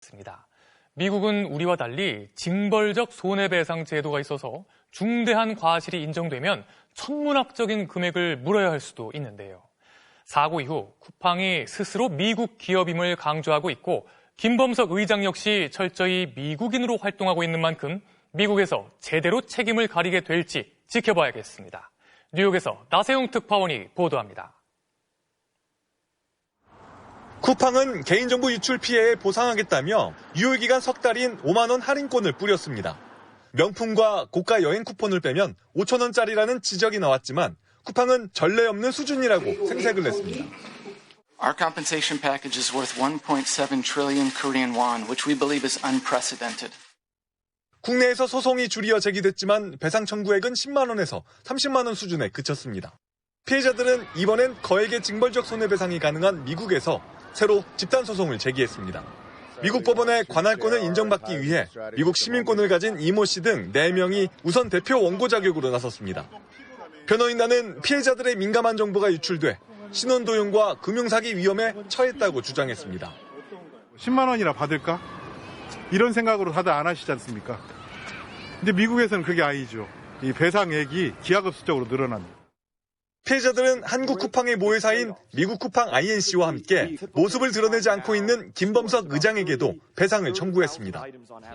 있습니다. 미국은 우리와 달리 징벌적 손해배상 제도가 있어서 중대한 과실이 인정되면 천문학적인 금액을 물어야 할 수도 있는데요. 사고 이후 쿠팡이 스스로 미국 기업임을 강조하고 있고 김범석 의장 역시 철저히 미국인으로 활동하고 있는 만큼 미국에서 제대로 책임을 가리게 될지 지켜봐야겠습니다. 뉴욕에서 나세용 특파원이 보도합니다. 쿠팡은 개인정보 유출 피해에 보상하겠다며 유효기간 석 달인 5만 원 할인권을 뿌렸습니다. 명품과 고가 여행 쿠폰을 빼면 5천 원짜리라는 지적이 나왔지만 쿠팡은 전례 없는 수준이라고 생색을 냈습니다. Our compensation package is worth 1.7 trillion Korean won, which we believe is unprecedented. 국내에서 소송이 줄이어 제기됐지만 배상 청구액은 10만 원에서 30만 원 수준에 그쳤습니다. 피해자들은 이번엔 거액의 징벌적 손해배상이 가능한 미국에서 새로 집단 소송을 제기했습니다. 미국 법원의 관할권을 인정받기 위해 미국 시민권을 가진 이모 씨 등 4명이 우선 대표 원고 자격으로 나섰습니다. 변호인단은 피해자들의 민감한 정보가 유출돼 신원도용과 금융사기 위험에 처했다고 주장했습니다. 10만 원이나 받을까? 이런 생각으로 다들 안 하시지 않습니까? 근데 미국에서는 그게 아니죠. 이 배상액이 기하급수적으로 늘어납니다. 피해자들은 한국 쿠팡의 모회사인 미국 쿠팡 INC와 함께 모습을 드러내지 않고 있는 김범석 의장에게도 배상을 청구했습니다.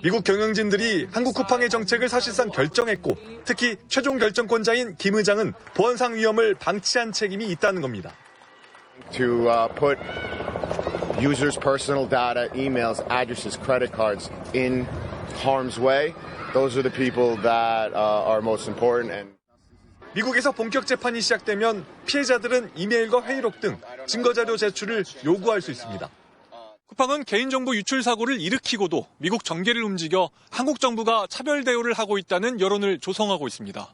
미국 경영진들이 한국 쿠팡의 정책을 사실상 결정했고 특히 최종 결정권자인 김 의장은 보안상 위험을 방치한 책임이 있다는 겁니다. To put users' personal data, emails, addresses, credit cards in harm's way, those are the people that are most important. 미국에서 본격 재판이 시작되면 피해자들은 이메일과 회의록 등 증거자료 제출을 요구할 수 있습니다. 쿠팡은 개인정보 유출 사고를 일으키고도 미국 정계를 움직여 한국 정부가 차별 대우를 하고 있다는 여론을 조성하고 있습니다.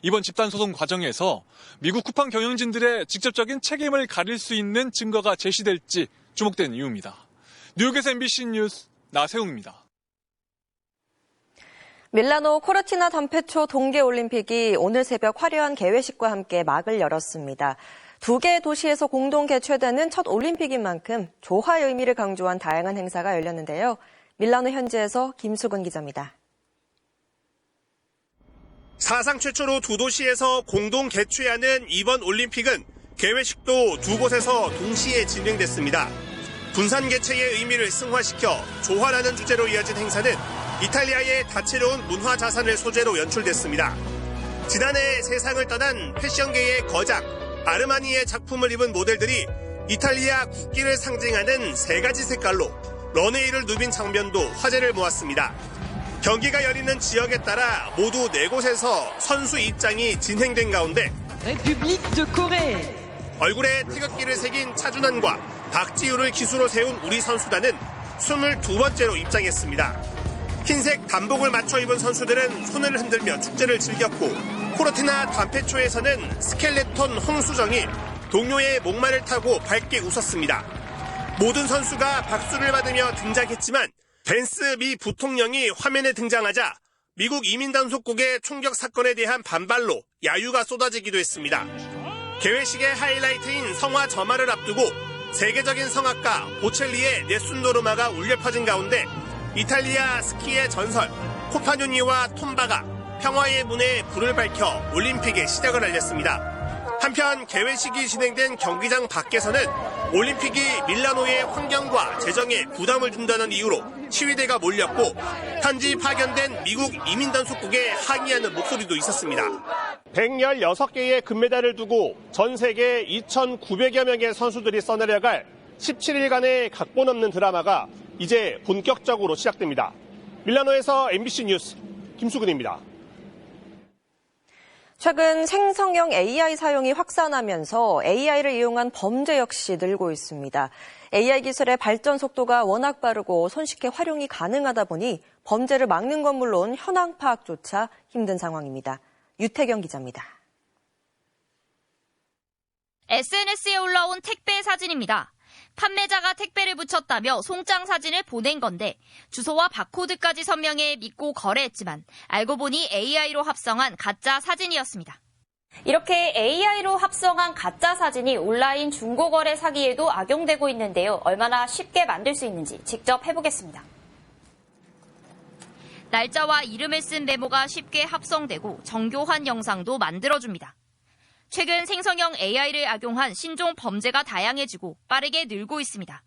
이번 집단소송 과정에서 미국 쿠팡 경영진들의 직접적인 책임을 가릴 수 있는 증거가 제시될지 주목되는 이유입니다. 뉴욕에서 MBC 뉴스 나세웅입니다. 밀라노 코르티나 단페초 동계올림픽이 오늘 새벽 화려한 개회식과 함께 막을 열었습니다. 두 개의 도시에서 공동 개최되는 첫 올림픽인 만큼 조화의 의미를 강조한 다양한 행사가 열렸는데요. 밀라노 현지에서 김수근 기자입니다. 사상 최초로 두 도시에서 공동 개최하는 이번 올림픽은 개회식도 두 곳에서 동시에 진행됐습니다. 분산 개최의 의미를 승화시켜 조화라는 주제로 이어진 행사는 이탈리아의 다채로운 문화 자산을 소재로 연출됐습니다. 지난해 세상을 떠난 패션계의 거장 아르마니의 작품을 입은 모델들이 이탈리아 국기를 상징하는 세 가지 색깔로 런웨이를 누빈 장면도 화제를 모았습니다. 경기가 열리는 지역에 따라 모두 4곳에서 선수 입장이 진행된 가운데 얼굴에 태극기를 새긴 차준환과 박지우를 기수로 세운 우리 선수단은 22번째로 입장했습니다. 흰색 단복을 맞춰 입은 선수들은 손을 흔들며 축제를 즐겼고 코르티나 단페초에서는 스켈레톤 홍수정이 동료의 목마를 타고 밝게 웃었습니다. 모든 선수가 박수를 받으며 등장했지만 벤스 미 부통령이 화면에 등장하자 미국 이민단속국의 총격 사건에 대한 반발로 야유가 쏟아지기도 했습니다. 개회식의 하이라이트인 성화 점화를 앞두고 세계적인 성악가 보첼리의 네순 노르마가 울려 퍼진 가운데 이탈리아 스키의 전설 코파뉴니와 톰바가 평화의 문에 불을 밝혀 올림픽의 시작을 알렸습니다. 한편 개회식이 진행된 경기장 밖에서는 올림픽이 밀라노의 환경과 재정에 부담을 준다는 이유로 시위대가 몰렸고 현지 파견된 미국 이민단속국에 항의하는 목소리도 있었습니다. 116개의 금메달을 두고 전 세계 2,900여 명의 선수들이 써내려갈 17일간의 각본 없는 드라마가 이제 본격적으로 시작됩니다. 밀라노에서 MBC 뉴스 김수근입니다. 최근 생성형 AI 사용이 확산하면서 AI를 이용한 범죄 역시 늘고 있습니다. AI 기술의 발전 속도가 워낙 빠르고 손쉽게 활용이 가능하다 보니 범죄를 막는 건 물론 현황 파악조차 힘든 상황입니다. 유태경 기자입니다. SNS에 올라온 택배 사진입니다. 판매자가 택배를 붙였다며 송장 사진을 보낸 건데 주소와 바코드까지 선명해 믿고 거래했지만 알고 보니 AI로 합성한 가짜 사진이었습니다. 이렇게 AI로 합성한 가짜 사진이 온라인 중고거래 사기에도 악용되고 있는데요. 얼마나 쉽게 만들 수 있는지 직접 해보겠습니다. 날짜와 이름을 쓴 메모가 쉽게 합성되고 정교한 영상도 만들어줍니다. 최근 생성형 AI를 악용한 신종 범죄가 다양해지고 빠르게 늘고 있습니다.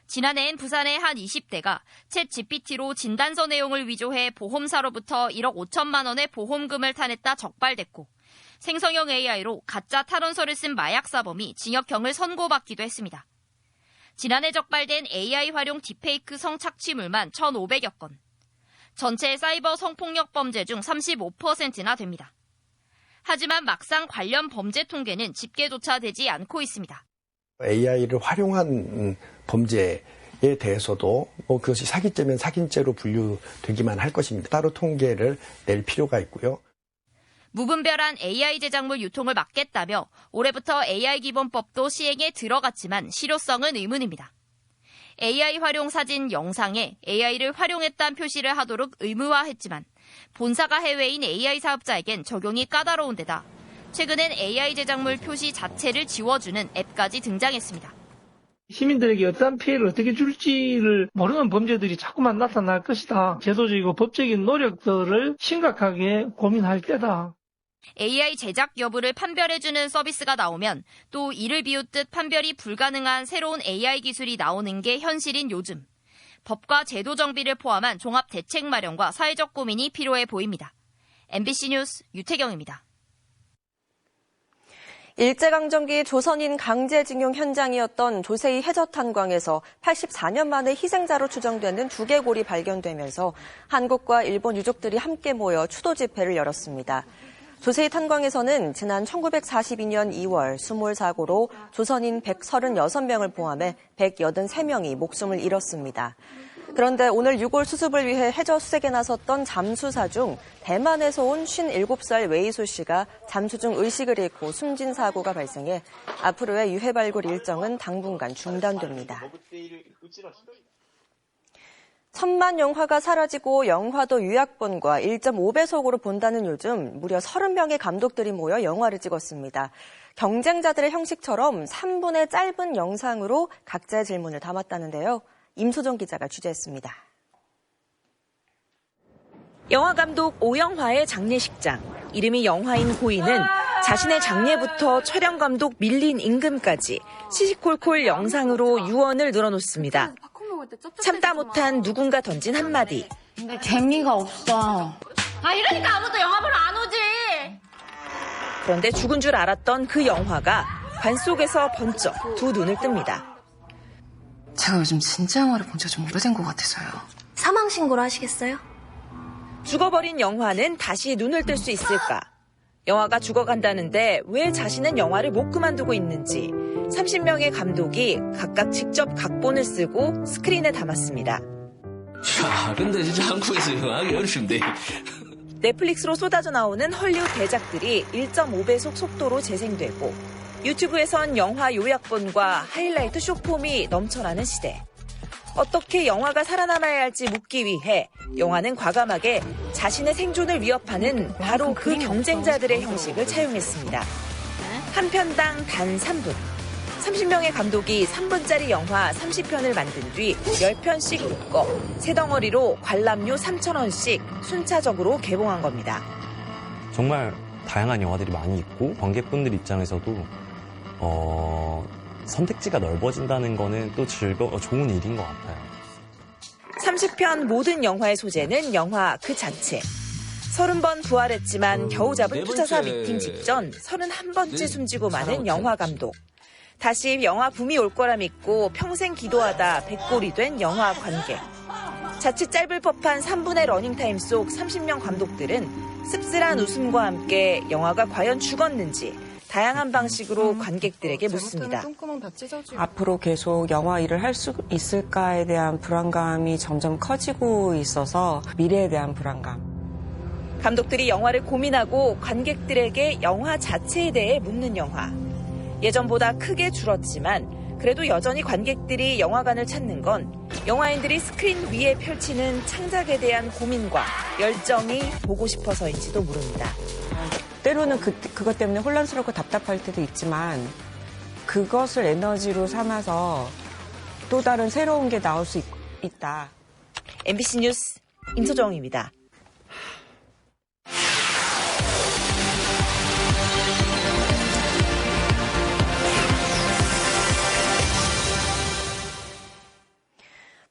지난해엔 부산의 한 20대가 챗 GPT로 진단서 내용을 위조해 보험사로부터 1억 5천만 원의 보험금을 타냈다 적발됐고 생성형 AI로 가짜 탄원서를 쓴 마약사범이 징역형을 선고받기도 했습니다. 지난해 적발된 AI 활용 딥페이크 성착취물만 1,500여 건. 전체 사이버 성폭력 범죄 중 35%나 됩니다. 하지만 막상 관련 범죄 통계는 집계조차 되지 않고 있습니다. AI를 활용한 범죄에 대해서도 그것이 사기죄면 사기죄로 분류되기만 할 것입니다. 따로 통계를 낼 필요가 있고요. 무분별한 AI 제작물 유통을 막겠다며 올해부터 AI 기본법도 시행에 들어갔지만 실효성은 의문입니다. AI 활용 사진, 영상에 AI를 활용했다는 표시를 하도록 의무화했지만 본사가 해외인 AI 사업자에겐 적용이 까다로운 데다 최근엔 AI 제작물 표시 자체를 지워주는 앱까지 등장했습니다. 시민들에게 어떠한 피해를 어떻게 줄지를 모르는 범죄들이 자꾸만 나타날 것이다. 제도적이고 법적인 노력들을 심각하게 고민할 때다. AI 제작 여부를 판별해주는 서비스가 나오면 또 이를 비웃듯 판별이 불가능한 새로운 AI 기술이 나오는 게 현실인 요즘. 법과 제도 정비를 포함한 종합 대책 마련과 사회적 고민이 필요해 보입니다. MBC 뉴스 유태경입니다. 일제강점기 조선인 강제징용 현장이었던 조세희 해저탄광에서 84년 만에 희생자로 추정되는 두개골이 발견되면서 한국과 일본 유족들이 함께 모여 추도 집회를 열었습니다. 조세희 탄광에서는 지난 1942년 2월 수몰 사고로 조선인 136명을 포함해 183명이 목숨을 잃었습니다. 그런데 오늘 6월 수습을 위해 해저 수색에 나섰던 잠수사 중 대만에서 온 57살 웨이소 씨가 잠수 중 의식을 잃고 숨진 사고가 발생해 앞으로의 유해 발굴 일정은 당분간 중단됩니다. 천만 영화가 사라지고 영화도 요약본과 1.5배속으로 본다는 요즘 무려 30명의 감독들이 모여 영화를 찍었습니다. 경쟁자들의 형식처럼 3분의 짧은 영상으로 각자의 질문을 담았다는데요. 임소정 기자가 취재했습니다. 영화감독 오영화의 장례식장. 이름이 영화인 고인은 자신의 장례부터 촬영감독 밀린 임금까지 시시콜콜 영상으로 유언을 늘어놓습니다. 참다 못한 누군가 던진 한마디. 근데 재미가 없어. 이러니까 아무도 영화 보러 안 오지. 그런데 죽은 줄 알았던 그 영화가 관 속에서 번쩍 두 눈을 뜹니다. 제가 요즘 진짜 영화를 본 지가 좀 오래된 것 같아서요. 사망 신고를 하시겠어요? 죽어버린 영화는 다시 눈을 뜰 수 있을까? 영화가 죽어간다는데 왜 자신은 영화를 못 그만두고 있는지 30명의 감독이 각각 직접 각본을 쓰고 스크린에 담았습니다. 야, 근데 진짜 한국에서 영화하기 어려운데. 넷플릭스로 쏟아져 나오는 헐리우드 대작들이 1.5배속 속도로 재생되고 유튜브에선 영화 요약본과 하이라이트 쇼폼이 넘쳐나는 시대. 어떻게 영화가 살아남아야 할지 묻기 위해 영화는 과감하게 자신의 생존을 위협하는 바로 그 경쟁자들의 형식을 차용했습니다. 한 편당 단 3분. 30명의 감독이 3분짜리 영화 30편을 만든 뒤 10편씩 묶어 세 덩어리로 관람료 3,000원씩 순차적으로 개봉한 겁니다. 정말 다양한 영화들이 많이 있고 관객분들 입장에서도 선택지가 넓어진다는 거는 또 좋은 일인 것 같아요. 30편 모든 영화의 소재는 영화 그 자체. 30번 부활했지만 겨우 잡은 투자사 미팅 직전 31번째 숨지고 마는 영화 감독. 다시 영화 붐이 올 거라 믿고 평생 기도하다 백골이 된 영화 관객. 자칫 짧을 법한 3분의 러닝타임 속 30명 감독들은 씁쓸한 웃음과 함께 영화가 과연 죽었는지 다양한 방식으로 관객들에게 묻습니다. 앞으로 계속 영화 일을 할 수 있을까에 대한 불안감이 점점 커지고 있어서 미래에 대한 불안감. 감독들이 영화를 고민하고 관객들에게 영화 자체에 대해 묻는 영화. 예전보다 크게 줄었지만 그래도 여전히 관객들이 영화관을 찾는 건 영화인들이 스크린 위에 펼치는 창작에 대한 고민과 열정이 보고 싶어서인지도 모릅니다. 때로는 그것 때문에 혼란스럽고 답답할 때도 있지만 그것을 에너지로 삼아서 또 다른 새로운 게 나올 수 있다. MBC 뉴스 임소정입니다.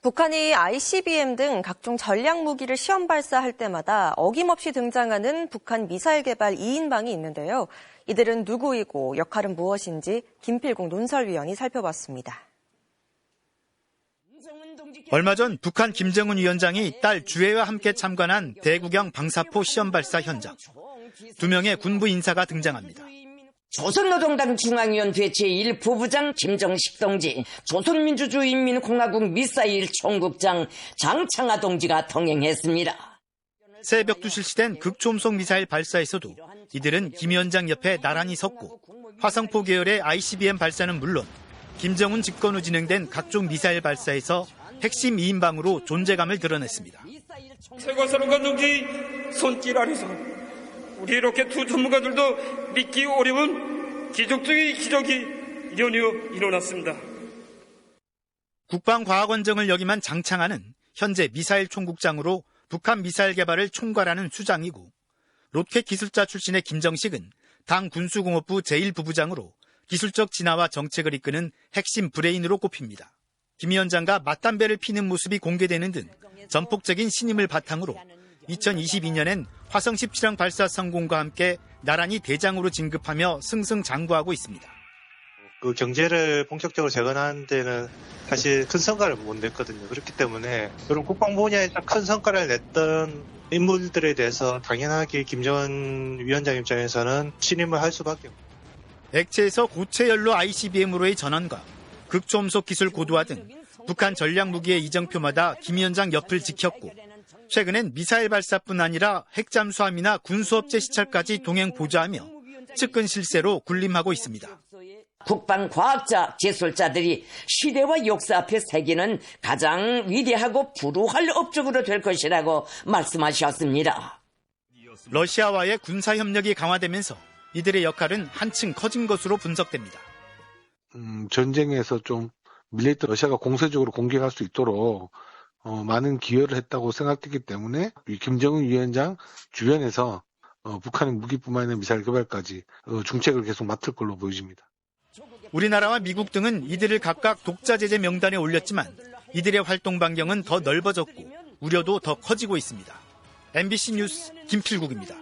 북한이 ICBM 등 각종 전략 무기를 시험 발사할 때마다 어김없이 등장하는 북한 미사일 개발 2인방이 있는데요. 이들은 누구이고 역할은 무엇인지 김필국 논설위원이 살펴봤습니다. 얼마 전 북한 김정은 위원장이 딸 주혜와 함께 참관한 대구경 방사포 시험 발사 현장. 2명의 군부 인사가 등장합니다. 조선노동당 중앙위원회 제1부부장 김정식 동지, 조선민주주의인민공화국 미사일 총국장 장창하 동지가 동행했습니다. 새벽 2 실시된 극초음속 미사일 발사에서도 이들은 김 위원장 옆에 나란히 섰고 화성포 계열의 ICBM 발사는 물론 김정은 집권 후 진행된 각종 미사일 발사에서 핵심 2인방으로 존재감을 드러냈습니다. 최고사령관 동지 손길 아래서 우리 로켓 투 전문가들도 믿기 어려운 기적적인 기적이 연이어 일어났습니다. 국방과학원정을 역임한 장창하는 현재 미사일 총국장으로 북한 미사일 개발을 총괄하는 수장이고 로켓 기술자 출신의 김정식은 당 군수공업부 제1부부장으로 기술적 진화와 정책을 이끄는 핵심 브레인으로 꼽힙니다. 김 위원장과 맞담배를 피는 모습이 공개되는 등 전폭적인 신임을 바탕으로 2022년엔 화성 17형 발사 성공과 함께 나란히 대장으로 진급하며 승승장구하고 있습니다. 그 경제를 본격적으로 재건하는 데는 사실 큰 성과를 못 냈거든요. 그렇기 때문에 그런 국방 분야에서 큰 성과를 냈던 인물들에 대해서 당연하게 김정은 위원장 입장에서는 신임을 할 수밖에 없습니다. 액체에서 고체 연료 ICBM으로의 전환과 극초음속 기술 고도화 등 북한 전략 무기의 이정표마다 김 위원장 옆을 지켰고 최근엔 미사일 발사뿐 아니라 핵잠수함이나 군수업체 시찰까지 동행 보좌하며 측근 실세로 군림하고 있습니다. 국방과학자, 기술자들이 시대와 역사 앞에 새기는 가장 위대하고 부루할 업적으로 될 것이라고 말씀하셨습니다. 러시아와의 군사협력이 강화되면서 이들의 역할은 한층 커진 것으로 분석됩니다. 전쟁에서 좀 밀려있던 러시아가 공세적으로 공격할 수 있도록 많은 기여를 했다고 생각되기 때문에 김정은 위원장 주변에서 북한의 무기뿐만 아니라 미사일 개발까지 중책을 계속 맡을 걸로 보여집니다. 우리나라와 미국 등은 이들을 각각 독자 제재 명단에 올렸지만 이들의 활동 반경은 더 넓어졌고 우려도 더 커지고 있습니다. MBC 뉴스 김필국입니다.